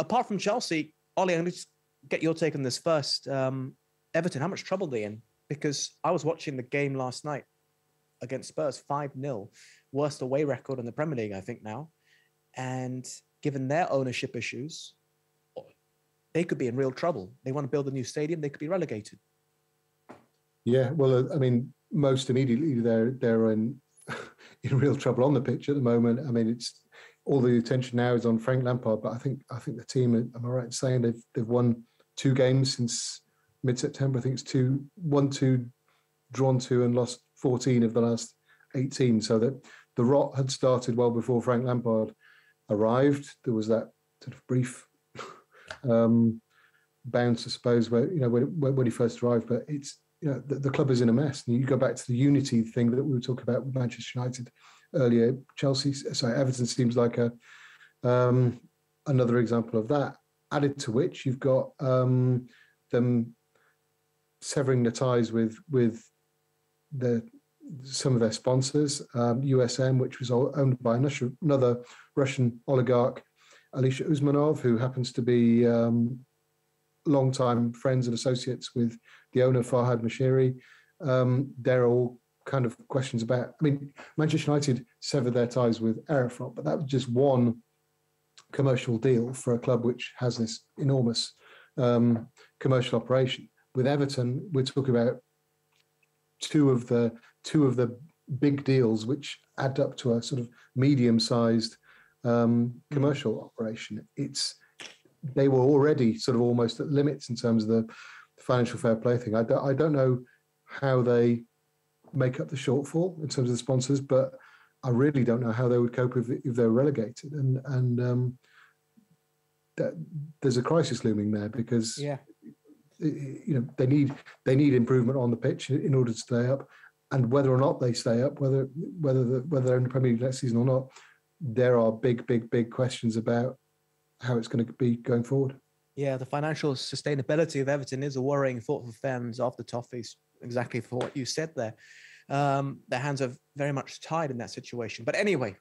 apart from Chelsea, Ollie, I'm going to get your take on this first. Everton, how much trouble are they in? Because I was watching the game last night against Spurs, 5-0, worst away record in the Premier League, I think now. And given their ownership issues, they could be in real trouble. They want to build a new stadium, they could be relegated. Yeah, well, I mean, most immediately they're in real trouble on the pitch at the moment. I mean, it's all the attention now is on Frank Lampard, but I think the team, am I right in saying they've won 2 games since mid-September? I think it's won 2, drawn 2, and lost 14 of the last 18. So that the rot had started well before Frank Lampard arrived. There was that sort of brief bounce, I suppose, where when he first arrived. But it's the club is in a mess. And you go back to the unity thing that we were talking about with Manchester United earlier. Everton seems like another example of that. Added to which you've got them severing the ties with some of their sponsors, USM, which was owned by another Russian oligarch, Alisher Usmanov, who happens to be long-time friends and associates with the owner, Farhad Moshiri. They're all kind of questions about, I mean, Manchester United severed their ties with Aeroflot, but that was just one commercial deal for a club which has this enormous commercial operation. With Everton, we're talking about two of the big deals which add up to a sort of medium-sized commercial operation. They were already sort of almost at limits in terms of the financial fair play thing. I don't know how they make up the shortfall in terms of the sponsors, but I really don't know how they would cope if they're relegated. And there's a crisis looming there because they need improvement on the pitch in order to stay up. And whether or not they stay up, whether they're in the Premier League next season or not, there are big questions about how it's going to be going forward. Yeah, the financial sustainability of Everton is a worrying thought for fans of the Toffees, exactly for what you said there. Their hands are very much tied in that situation. But anyway,